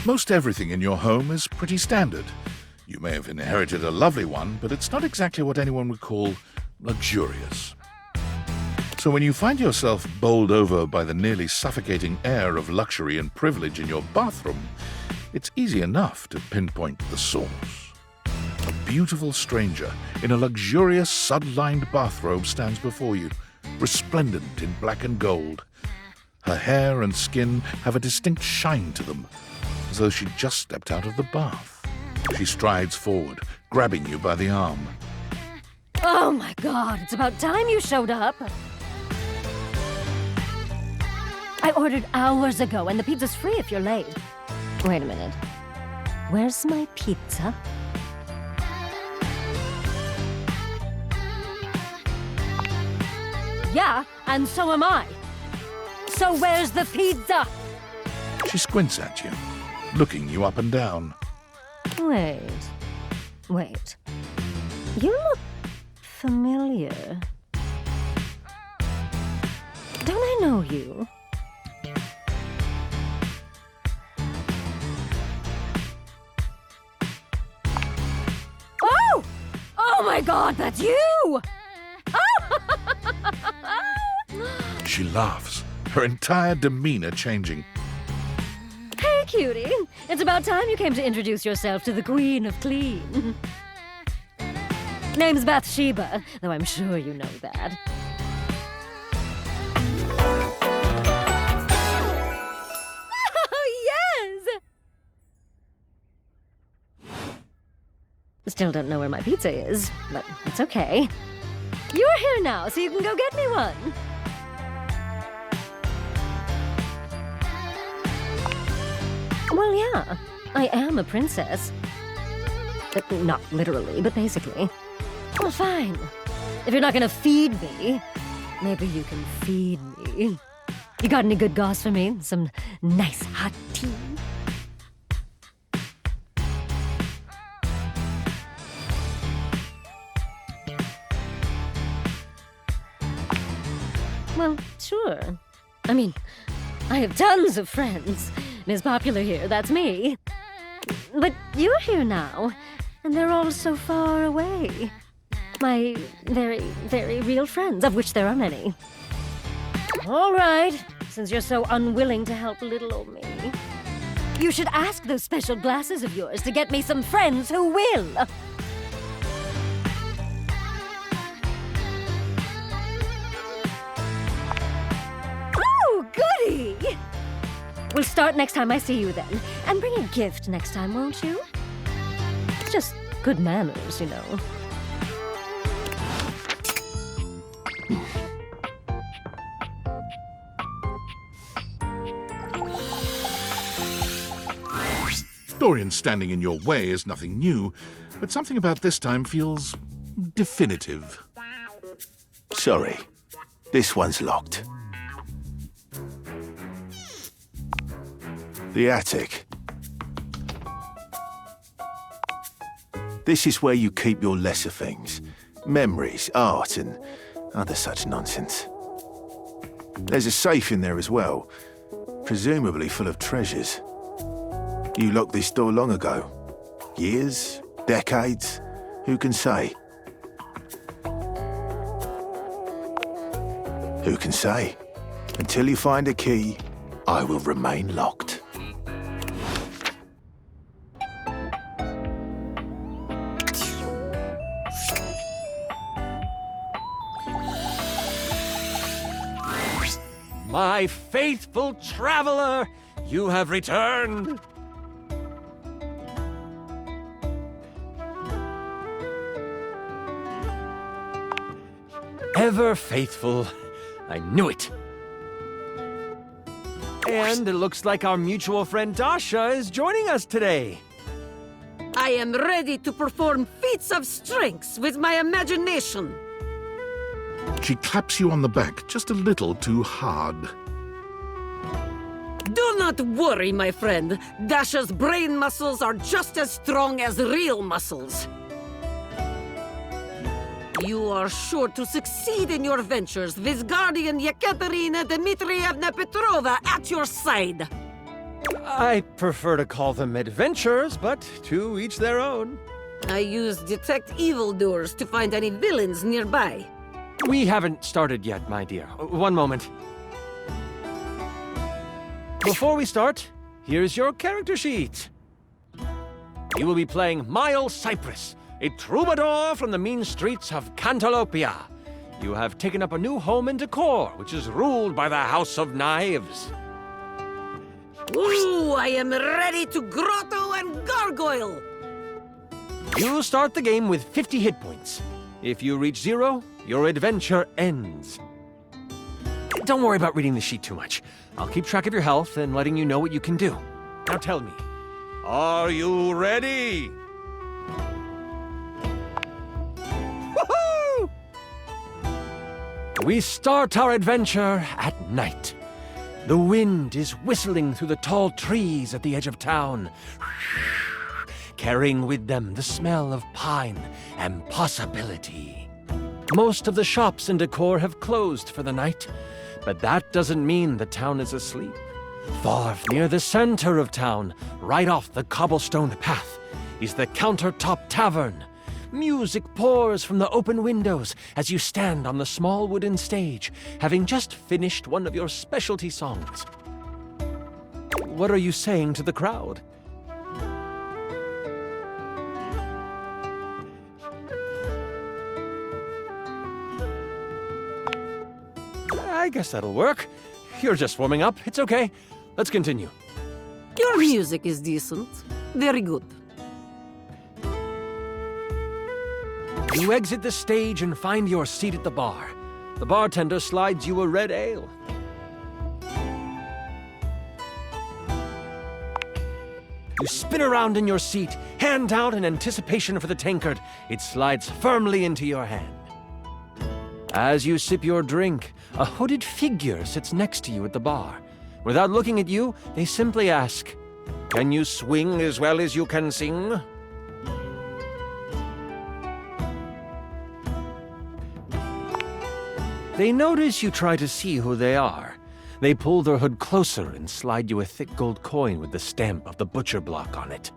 Most everything in your home is pretty standard. You may have inherited a lovely one, but it's not exactly what anyone would call luxurious. So when you find yourself bowled over by the nearly suffocating air of luxury and privilege in your bathroom, it's easy enough to pinpoint the source. A beautiful stranger in a luxurious sud-lined bathrobe stands before you, resplendent in black and gold. Her hair and skin have a distinct shine to them, as though she'd just stepped out of the bath. She strides forward, grabbing you by the arm. Oh my God, it's about time you showed up. I ordered hours ago, and the pizza's free if you're late. Wait a minute. Where's my pizza? Yeah, and so am I. So where's the pizza? She squints at you, looking you up and down. Wait. You look familiar. Don't I know you? Oh! Oh my God, that's you! She laughs, her entire demeanor changing. Hey, cutie. It's about time you came to introduce yourself to the Queen of Clean. Name's Bathsheba, though I'm sure you know that. Oh, yes! Still don't know where my pizza is, but it's okay. You're here now, so you can go get me one. Well, yeah, I am a princess. Not literally, but basically. Well, fine. If you're not gonna feed me, maybe you can feed me. You got any good goss for me? Some nice hot tea? Well, sure. I mean, I have tons of friends. Ms. Popular here, that's me. But you're here now, and they're all so far away. My very, very real friends, of which there are many. All right, since you're so unwilling to help little old me, you should ask those special glasses of yours to get me some friends who will. Oh, goody! We'll start next time I see you then. And bring a gift next time, won't you? It's just good manners, you know. Dorian standing in your way is nothing new, but something about this time feels definitive. Sorry, this one's locked. The attic. This is where you keep your lesser things. Memories, art, and other such nonsense. There's a safe in there as well, presumably full of treasures. You locked this door long ago. Years? Decades? Who can say? Who can say? Until you find a key, I will remain locked. My faithful traveler, you have returned. Ever faithful. I knew it. And it looks like our mutual friend Dasha is joining us today. I am ready to perform feats of strength with my imagination. She claps you on the back just a little too hard. Do not worry, my friend. Dasha's brain muscles are just as strong as real muscles. You are sure to succeed in your ventures with Guardian Yekaterina Dmitrievna Petrova at your side. I prefer to call them adventures, but to each their own. I use detect evildoers to find any villains nearby. We haven't started yet, my dear. One moment. Before we start, here's your character sheet. You will be playing Miles Cypress, a troubadour from the mean streets of Cantalopia. You have taken up a new home in Decor, which is ruled by the House of Knives. Ooh, I am ready to grotto and gargoyle! You start the game with 50 hit points. If you reach 0, your adventure ends. Don't worry about reading the sheet too much. I'll keep track of your health and letting you know what you can do. Now tell me, are you ready? Woohoo! We start our adventure at night. The wind is whistling through the tall trees at the edge of town, carrying with them the smell of pine and possibility. Most of the shops in Decor have closed for the night, but that doesn't mean the town is asleep. Far near the center of town, right off the cobblestone path, is the Countertop Tavern. Music pours from the open windows as you stand on the small wooden stage, having just finished one of your specialty songs. What are you saying to the crowd? I guess that'll work. You're just warming up. It's okay. Let's continue. Your music is decent. Very good. You exit the stage and find your seat at the bar. The bartender slides you a red ale. You spin around in your seat, hand out in anticipation for the tankard. It slides firmly into your hand. As you sip your drink, a hooded figure sits next to you at the bar. Without looking at you, they simply ask, "Can you swing as well as you can sing?" They notice you try to see who they are. They pull their hood closer and slide you a thick gold coin with the stamp of the butcher block on it.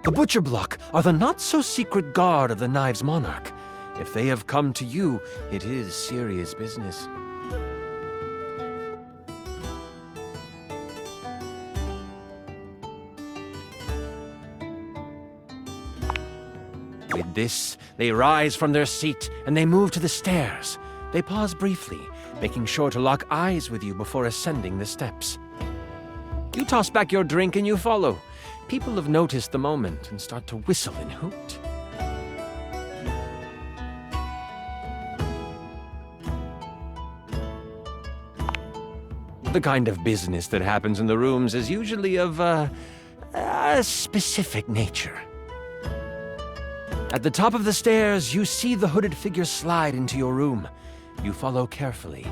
The butcher block are the not-so-secret guard of the Knives Monarch. If they have come to you, it is serious business. With this, they rise from their seat and they move to the stairs. They pause briefly, making sure to lock eyes with you before ascending the steps. You toss back your drink and you follow. People have noticed the moment and start to whistle and hoot. The kind of business that happens in the rooms is usually of a specific nature. At the top of the stairs, you see the hooded figure slide into your room. You follow carefully.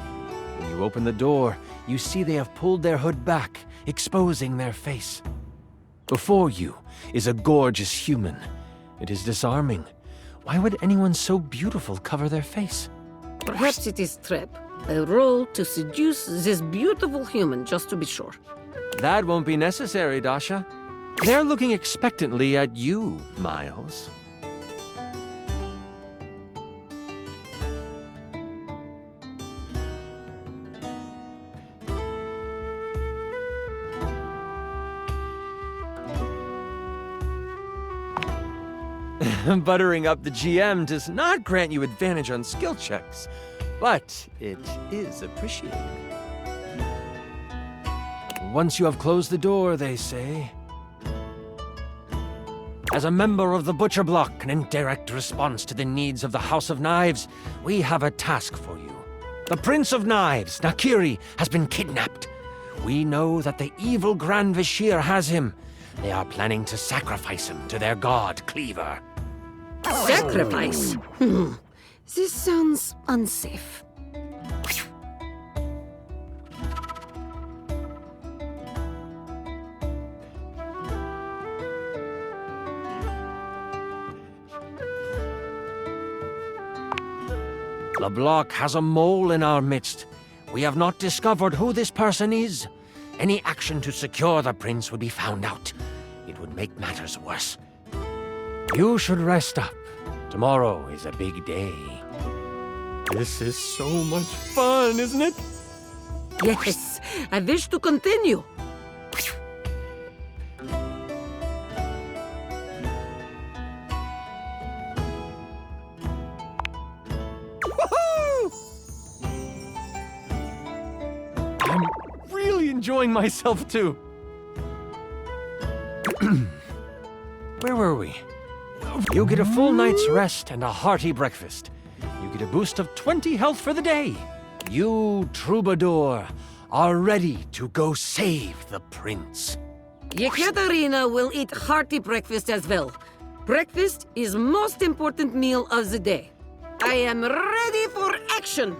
When you open the door, you see they have pulled their hood back, exposing their face. Before you is a gorgeous human. It is disarming. Why would anyone so beautiful cover their face? Perhaps it is trap. A role to seduce this beautiful human, just to be sure. That won't be necessary, Dasha. They're looking expectantly at you, Miles. Buttering up the GM does not grant you advantage on skill checks, but it is appreciated. Once you have closed the door, they say, as a member of the Butcher Block and in direct response to the needs of the House of Knives, we have a task for you. The Prince of Knives, Nakiri, has been kidnapped. We know that the evil Grand Vizier has him. They are planning to sacrifice him to their god, Cleaver. Sacrifice? This sounds unsafe. Blanc has a mole in our midst. We have not discovered who this person is. Any action to secure the prince would be found out. It would make matters worse. You should rest up. Tomorrow is a big day. This is so much fun, isn't it? Yes, I wish to continue. I'm really enjoying myself too. Where were we? You get a full night's rest and a hearty breakfast. You get a boost of 20 health for the day. You, troubadour, are ready to go save the prince. Yekaterina will eat hearty breakfast as well. Breakfast is most important meal of the day. I am ready for action.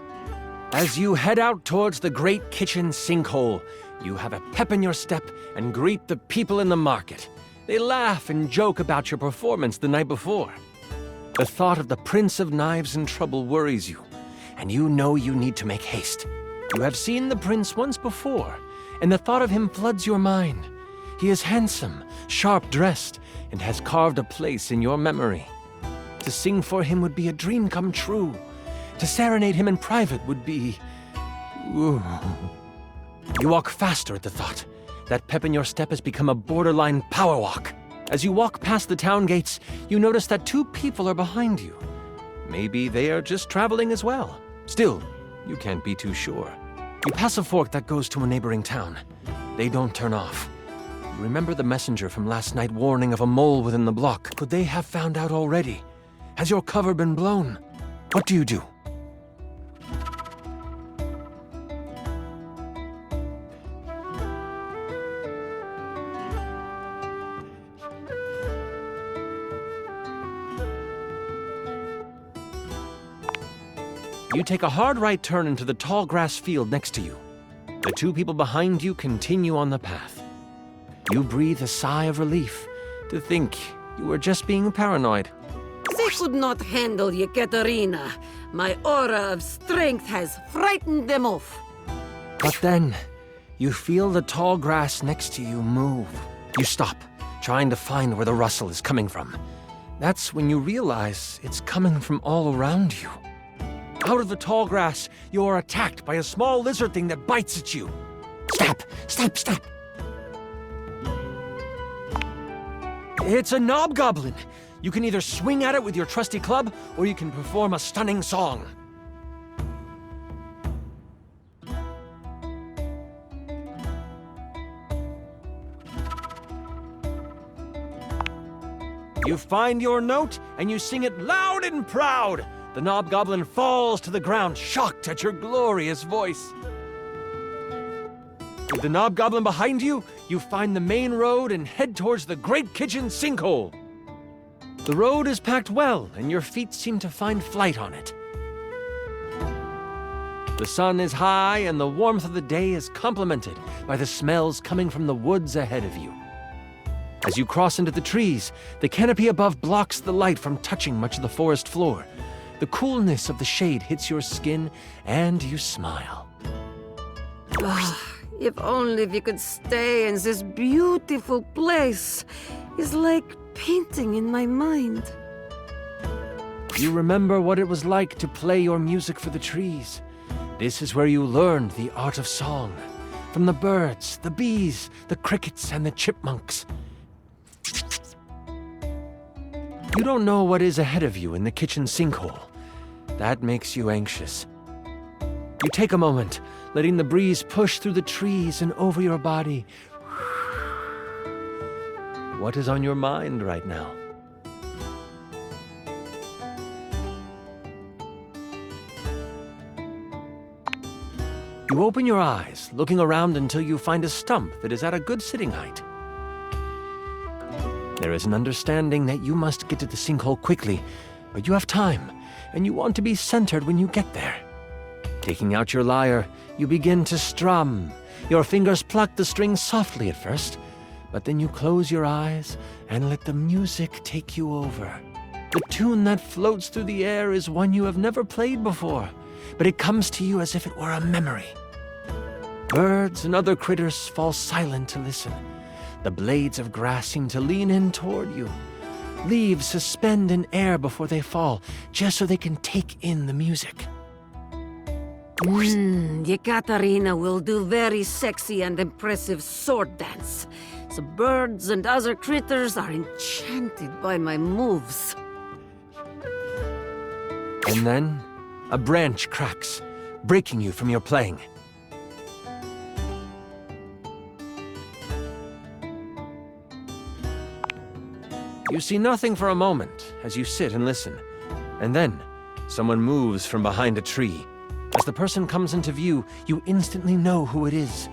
As you head out towards the great kitchen sinkhole, you have a pep in your step and greet the people in the market. They laugh and joke about your performance the night before. The thought of the Prince of Knives in trouble worries you, and you know you need to make haste. You have seen the prince once before, and the thought of him floods your mind. He is handsome, sharp-dressed, and has carved a place in your memory. To sing for him would be a dream come true. To serenade him in private would be... Ooh. You walk faster at the thought. That pep in your step has become a borderline power walk. As you walk past the town gates, you notice that 2 people are behind you. Maybe they are just traveling as well. Still, you can't be too sure. You pass a fork that goes to a neighboring town. They don't turn off. You remember the messenger from last night warning of a mole within the block. Could they have found out already? Has your cover been blown? What do you do? You take a hard right turn into the tall grass field next to you. The 2 people behind you continue on the path. You breathe a sigh of relief to think you were just being paranoid. They could not handle Yekaterina. My aura of strength has frightened them off. But then, you feel the tall grass next to you move. You stop, trying to find where the rustle is coming from. That's when you realize it's coming from all around you. Out of the tall grass, you are attacked by a small lizard thing that bites at you. Stop! Stop! Stop! It's a knobgoblin. You can either swing at it with your trusty club, or you can perform a stunning song. You find your note, and you sing it loud and proud. The knobgoblin falls to the ground, shocked at your glorious voice. With the knobgoblin behind you, you find the main road and head towards the great kitchen sinkhole. The road is packed well, and your feet seem to find flight on it. The sun is high, and the warmth of the day is complemented by the smells coming from the woods ahead of you. As you cross into the trees, the canopy above blocks the light from touching much of the forest floor. The coolness of the shade hits your skin, and you smile. If only we could stay in this beautiful place. It's like painting in my mind. You remember what it was like to play your music for the trees. This is where you learned the art of song. From the birds, the bees, the crickets, and the chipmunks. You don't know what is ahead of you in the kitchen sinkhole. That makes you anxious. You take a moment, letting the breeze push through the trees and over your body. What is on your mind right now? You open your eyes, looking around until you find a stump that is at a good sitting height. There is an understanding that you must get to the sinkhole quickly, but you have time, and you want to be centered when you get there. Taking out your lyre, you begin to strum. Your fingers pluck the strings softly at first, but then you close your eyes and let the music take you over. The tune that floats through the air is one you have never played before, but it comes to you as if it were a memory. Birds and other critters fall silent to listen. The blades of grass seem to lean in toward you. Leaves suspend in air before they fall, just so they can take in the music. Yekaterina will do very sexy and impressive sword dance. The birds and other critters are enchanted by my moves. And then, a branch cracks, breaking you from your playing. You see nothing for a moment as you sit and listen. And then, someone moves from behind a tree. As the person comes into view, you instantly know who it is.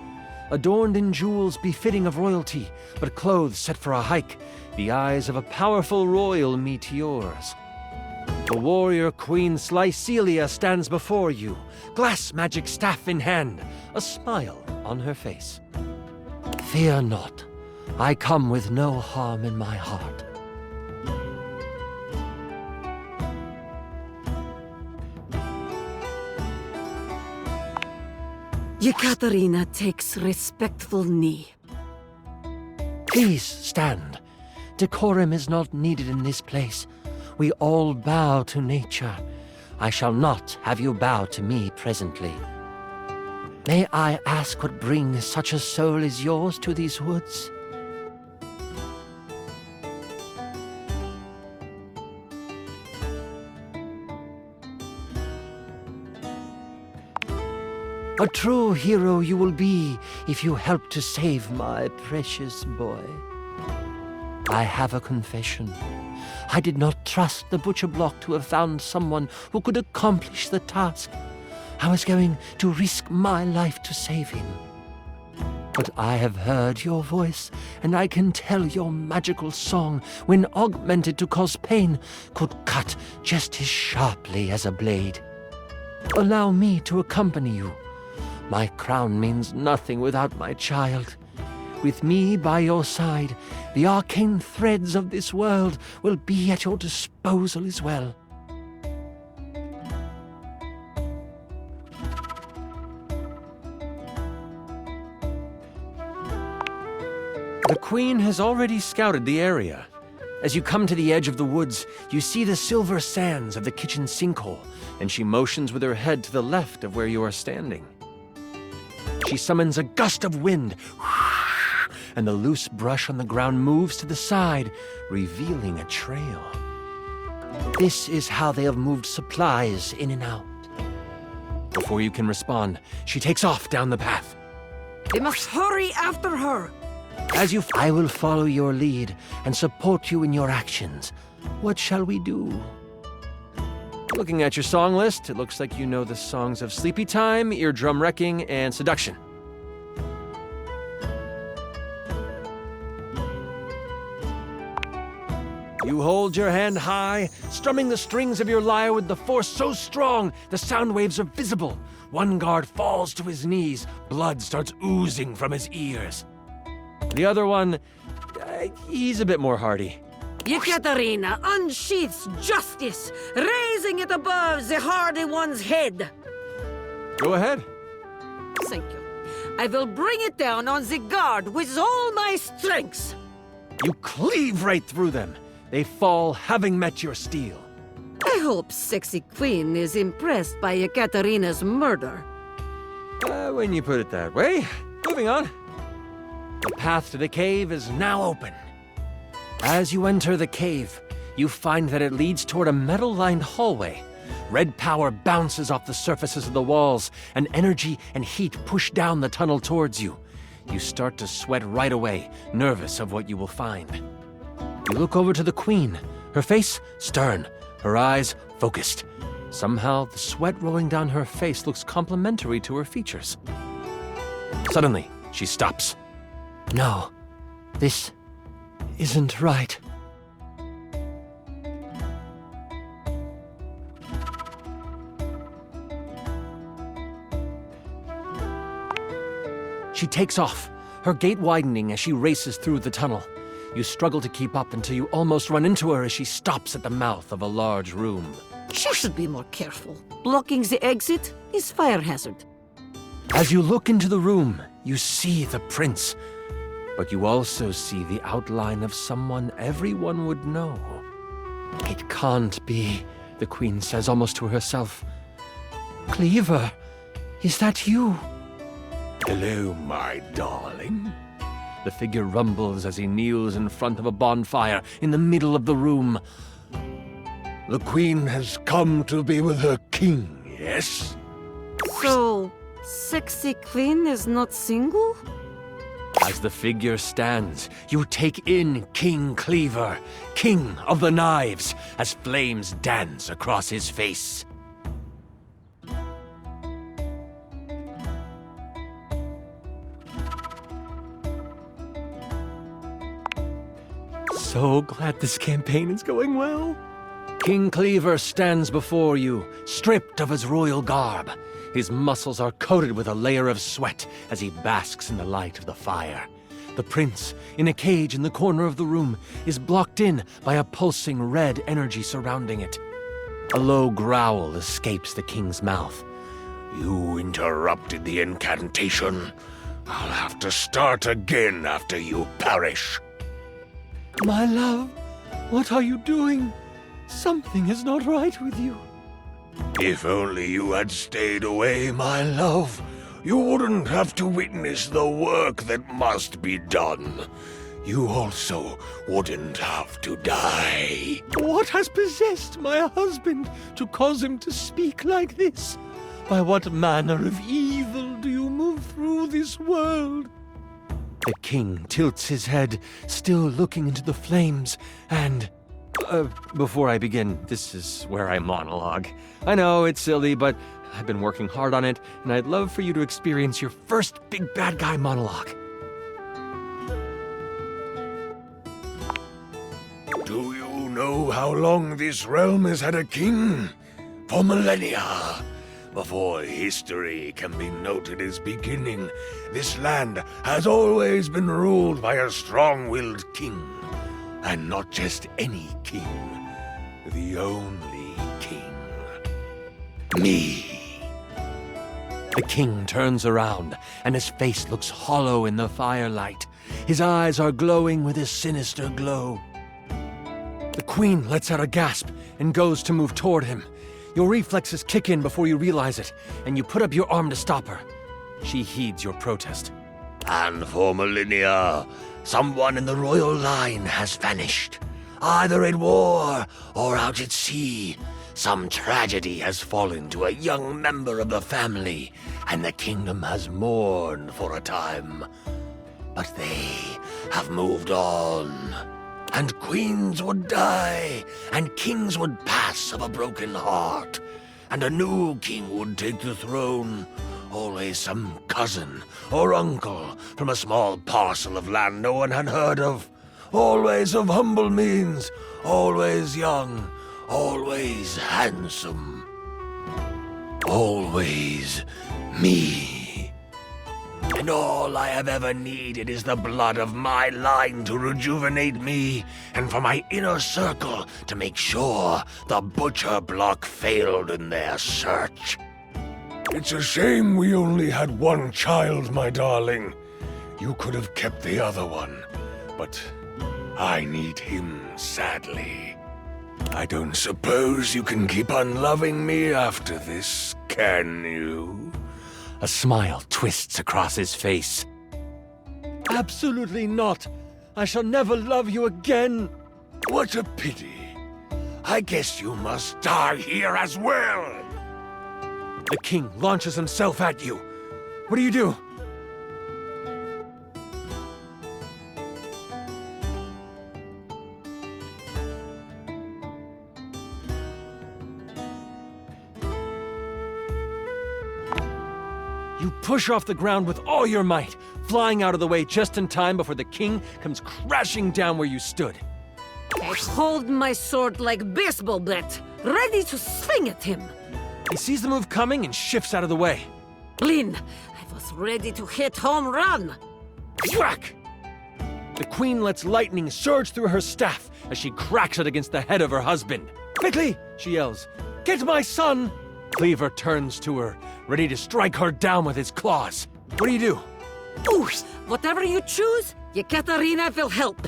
Adorned in jewels befitting of royalty, but clothes set for a hike, the eyes of a powerful royal meet yours. The warrior queen Slycelia stands before you, glass magic staff in hand, a smile on her face. Fear not, I come with no harm in my heart. Yekaterina takes respectful knee. Please stand. Decorum is not needed in this place. We all bow to nature. I shall not have you bow to me presently. May I ask what brings such a soul as yours to these woods? A true hero you will be if you help to save my precious boy. I have a confession. I did not trust the butcher block to have found someone who could accomplish the task. I was going to risk my life to save him. But I have heard your voice, and I can tell your magical song, when augmented to cause pain, could cut just as sharply as a blade. Allow me to accompany you. My crown means nothing without my child. With me by your side, the arcane threads of this world will be at your disposal as well. The queen has already scouted the area. As you come to the edge of the woods, you see the silver sands of the kitchen sinkhole, and she motions with her head to the left of where you are standing. She summons a gust of wind, and the loose brush on the ground moves to the side, revealing a trail. This is how they have moved supplies in and out. Before you can respond, she takes off down the path. We must hurry after her. I will follow your lead and support you in your actions. What shall we do? Looking at your song list, it looks like you know the songs of Sleepy Time, Eardrum Wrecking, and Seduction. You hold your hand high, strumming the strings of your lyre with the force so strong the sound waves are visible. One guard falls to his knees, blood starts oozing from his ears. The other one, he's a bit more hardy. Yekaterina unsheaths justice, raising it above the hardy one's head. Go ahead. Thank you. I will bring it down on the guard with all my strength. You cleave right through them. They fall, having met your steel. I hope sexy queen is impressed by Yekaterina's murder. When you put it that way. Moving on. The path to the cave is now open. As you enter the cave, you find that it leads toward a metal-lined hallway. Red power bounces off the surfaces of the walls, and energy and heat push down the tunnel towards you. You start to sweat right away, nervous of what you will find. You look over to the queen, her face stern, her eyes focused. Somehow, the sweat rolling down her face looks complementary to her features. Suddenly, she stops. No, this isn't right. She takes off, her gait widening as she races through the tunnel. You struggle to keep up until you almost run into her as she stops at the mouth of a large room. She should be more careful. Blocking the exit is fire hazard. As you look into the room, you see the prince. But you also see the outline of someone everyone would know. It can't be, the queen says almost to herself. Cleaver, is that you? Hello, my darling. The figure rumbles as he kneels in front of a bonfire in the middle of the room. The queen has come to be with her king, yes? So, sexy queen is not single? As the figure stands, you take in King Cleaver, king of the knives, as flames dance across his face. So glad this campaign is going well. King Cleaver stands before you, stripped of his royal garb. His muscles are coated with a layer of sweat as he basks in the light of the fire. The prince, in a cage in the corner of the room, is blocked in by a pulsing red energy surrounding it. A low growl escapes the king's mouth. You interrupted the incantation. I'll have to start again after you perish. My love, what are you doing? Something is not right with you. If only you had stayed away, my love, you wouldn't have to witness the work that must be done. You also wouldn't have to die. What has possessed my husband to cause him to speak like this? By what manner of evil do you move through this world? The king tilts his head, still looking into the flames, and... before I begin, this is where I monologue. I know, it's silly, but I've been working hard on it, and I'd love for you to experience your first big bad guy monologue. Do you know how long this realm has had a king? For millennia. Before history can be noted as beginning, this land has always been ruled by a strong-willed king. And not just any king, the only king. Me. The king turns around, and his face looks hollow in the firelight. His eyes are glowing with a sinister glow. The queen lets out a gasp and goes to move toward him. Your reflexes kick in before you realize it, and you put up your arm to stop her. She heeds your protest. And for millennia, someone in the royal line has vanished. Either in war or out at sea. Some tragedy has fallen to a young member of the family, and the kingdom has mourned for a time. But they have moved on. And queens would die, and kings would pass of a broken heart. And a new king would take the throne. Always some cousin or uncle from a small parcel of land no one had heard of. Always of humble means, always young, always handsome. Always me. And all I have ever needed is the blood of my line to rejuvenate me, and for my inner circle to make sure the butcher block failed in their search. It's a shame we only had one child, my darling. You could have kept the other one, but I need him sadly. I don't suppose you can keep on loving me after this, can you? A smile twists across his face. Absolutely not. I shall never love you again. What a pity. I guess you must die here as well. The king launches himself at you. What do you do? You push off the ground with all your might, flying out of the way just in time before the king comes crashing down where you stood. I hold my sword like baseball bat, ready to swing at him. He sees the move coming and shifts out of the way. Lynn, I was ready to hit home run. Whack! The queen lets lightning surge through her staff as she cracks it against the head of her husband. Quickly, she yells, get my son! Cleaver turns to her, ready to strike her down with his claws. What do you do? Ooh, whatever you choose, Yekaterina will help.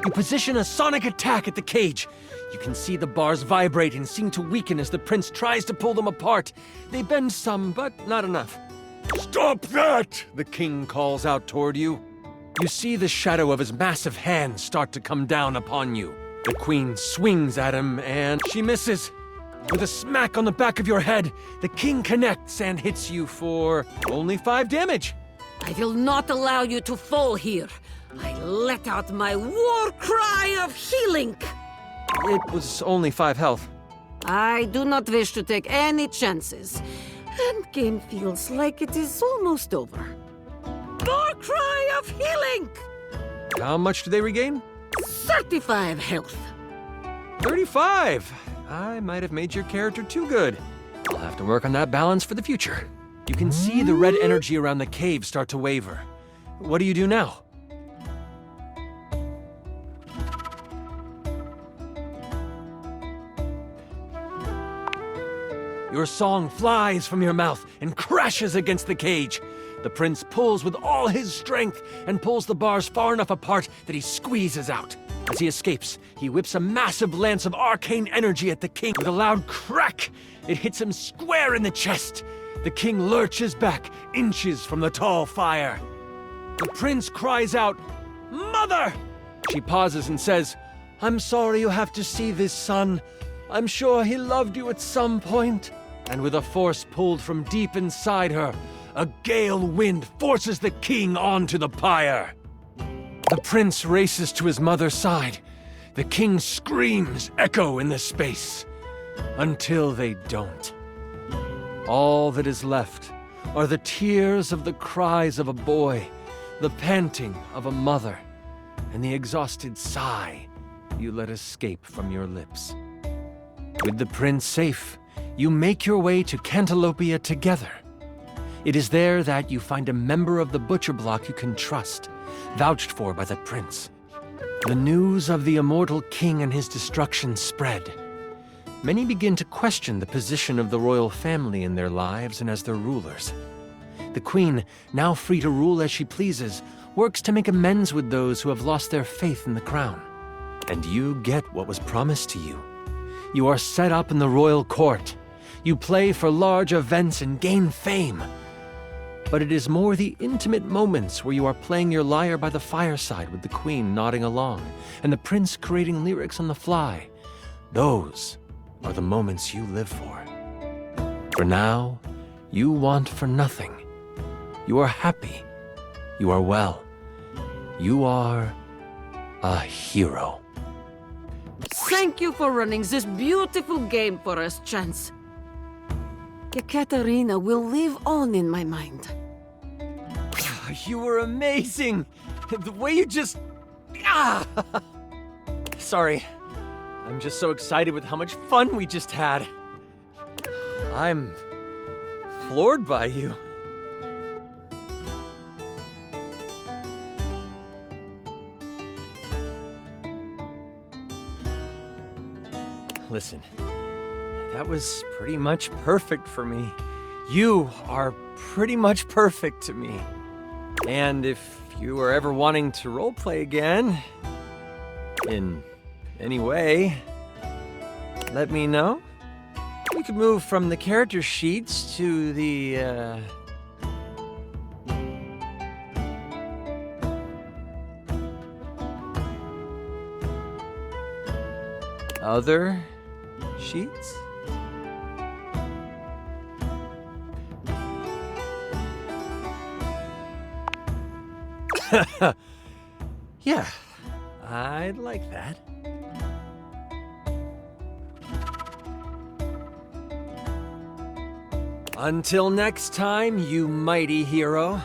You position a sonic attack at the cage. You can see the bars vibrate and seem to weaken as the prince tries to pull them apart. They bend some, but not enough. Stop that! The king calls out toward you. You see the shadow of his massive hand start to come down upon you. The queen swings at him, and she misses. With a smack on the back of your head, the king connects and hits you for only 5 damage. I will not allow you to fall here. I let out my war cry of healing. It was only 5 health. I do not wish to take any chances. Endgame feels like it is almost over. War cry of healing! How much do they regain? 35 health. 35! I might have made your character too good. I'll have to work on that balance for the future. You can see the red energy around the cave start to waver. What do you do now? Your song flies from your mouth and crashes against the cage. The prince pulls with all his strength and pulls the bars far enough apart that he squeezes out. As he escapes, he whips a massive lance of arcane energy at the king. With a loud crack, it hits him square in the chest. The king lurches back, inches from the tall fire. The prince cries out, "Mother!" She pauses and says, "I'm sorry you have to see this, son. I'm sure he loved you at some point." And with a force pulled from deep inside her, a gale wind forces the king onto the pyre. The prince races to his mother's side. The king's screams echo in the space, until they don't. All that is left are the tears of the cries of a boy, the panting of a mother, and the exhausted sigh you let escape from your lips. With the prince safe, you make your way to Cantalopia together. It is there that you find a member of the butcher block you can trust, vouched for by the prince. The news of the immortal king and his destruction spread. Many begin to question the position of the royal family in their lives and as their rulers. The queen, now free to rule as she pleases, works to make amends with those who have lost their faith in the crown. And you get what was promised to you. You are set up in the royal court. You play for large events and gain fame. But it is more the intimate moments where you are playing your lyre by the fireside with the queen nodding along, and the prince creating lyrics on the fly. Those are the moments you live for. For now, you want for nothing. You are happy. You are well. You are a hero. Thank you for running this beautiful game for us, Chance. Yekaterina will live on in my mind. You were amazing! The way you just... Sorry. I'm just so excited with how much fun we just had. I'm floored by you. Listen, that was pretty much perfect for me. You are pretty much perfect to me. And if you are ever wanting to roleplay again, in any way, let me know. We could move from the character sheets to the, other sheets? Yeah, I'd like that. Until next time, you mighty hero,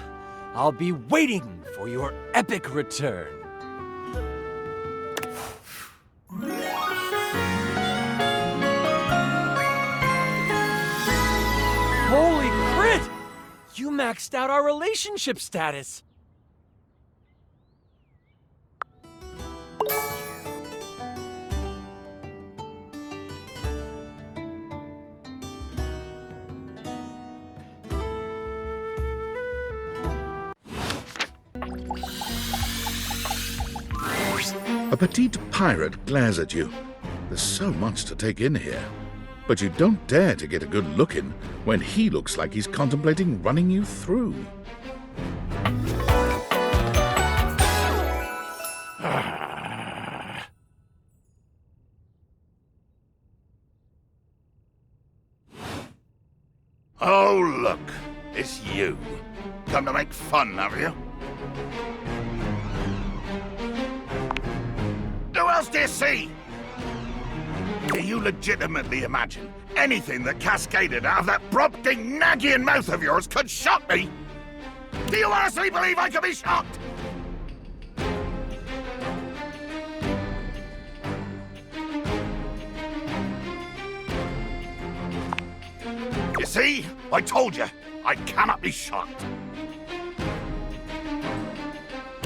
I'll be waiting for your epic return. Holy crit! You maxed out our relationship status. A petite pirate glares at you. There's so much to take in here. But you don't dare to get a good look in when he looks like he's contemplating running you through. Oh, look. It's you. Come to make fun, have you? Who else do you see? Do you legitimately imagine anything that cascaded out of that Brobdingnagian mouth of yours could shock me? Do you honestly believe I could be shocked? You see? I told you, I cannot be shocked.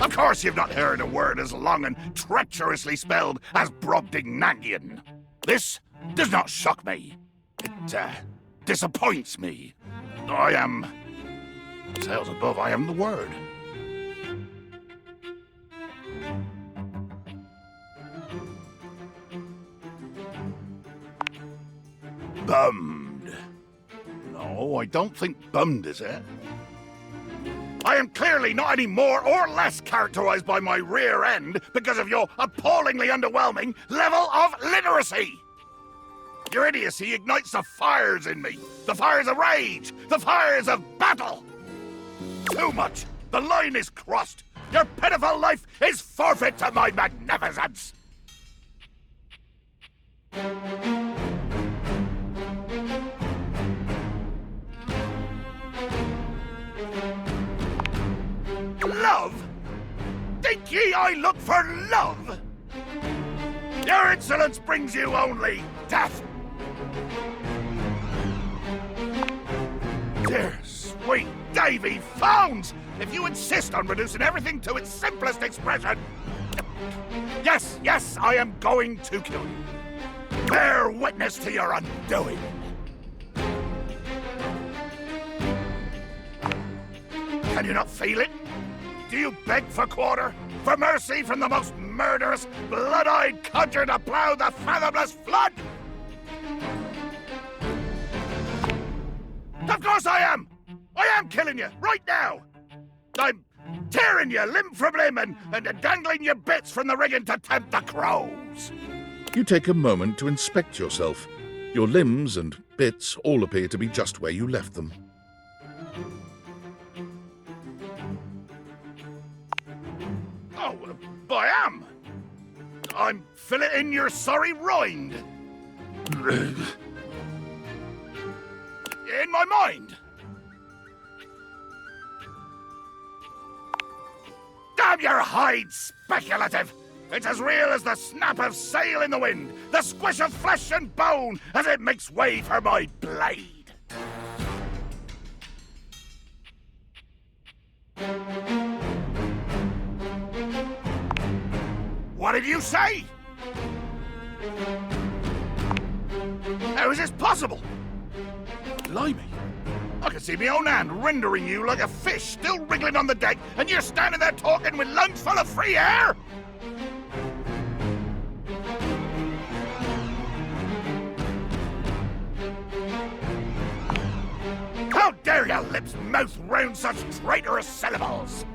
Of course you've not heard a word as long and treacherously spelled as Brobdingnagian. This does not shock me. It, disappoints me. I am... Sails above, I am the word. Bummed. No, I don't think bummed is it. I am clearly not any more or less characterized by my rear end because of your appallingly underwhelming level of literacy. Your idiocy ignites the fires in me. The fires of rage. The fires of battle. Too much. The line is crossed. Your pitiful life is forfeit to my magnificence. Love? Think ye I look for love? Your insolence brings you only death. Dear sweet Davy Phones! If you insist on reducing everything to its simplest expression... Yes, I am going to kill you. Bear witness to your undoing. Can you not feel it? Do you beg for quarter? For mercy from the most murderous, blood-eyed codger to plough the fathomless flood? Of course I am! I am killing you, right now! I'm tearing you limb from limb and dangling your bits from the rigging to tempt the crows! You take a moment to inspect yourself. Your limbs and bits all appear to be just where you left them. Oh, I am! I'm filleting your sorry rind! In my mind! Damn your hide, speculative! It's as real as the snap of sail in the wind, the squish of flesh and bone as it makes way for my blade! What did you say? How is this possible? Blimey. I can see my own hand rendering you like a fish still wriggling on the deck, and you're standing there talking with lungs full of free air? How dare your lips mouth round such traitorous syllables?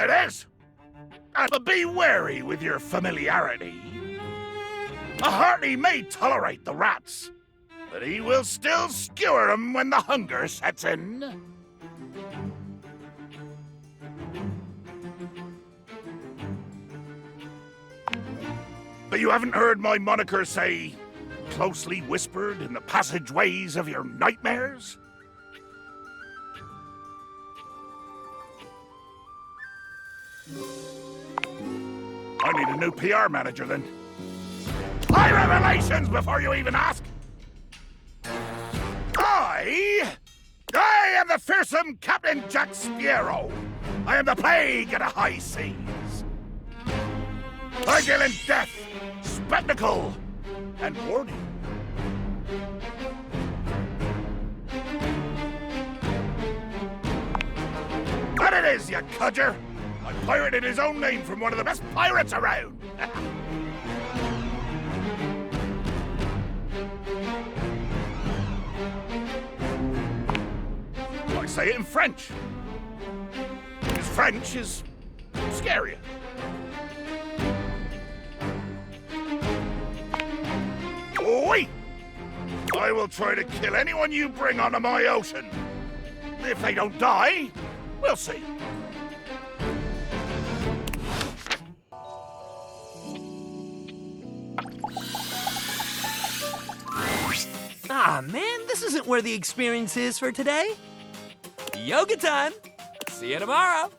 It is. But be wary with your familiarity. A hearty may tolerate the rats, but he will still skewer them when the hunger sets in. But you haven't heard my moniker say, closely whispered in the passageways of your nightmares? I need a new PR manager then. High revelations before you even ask! I am the fearsome Captain Jacques Pierrot. I am the plague of the high seas. I deal in death, spectacle, and warning. That it is, you codger! I pirated his own name from one of the best pirates around! I say it in French. Because French is scarier. Oi! I will try to kill anyone you bring onto my ocean. If they don't die, we'll see. Ah, man, this isn't where the experience is for today. Yoga time! See you tomorrow!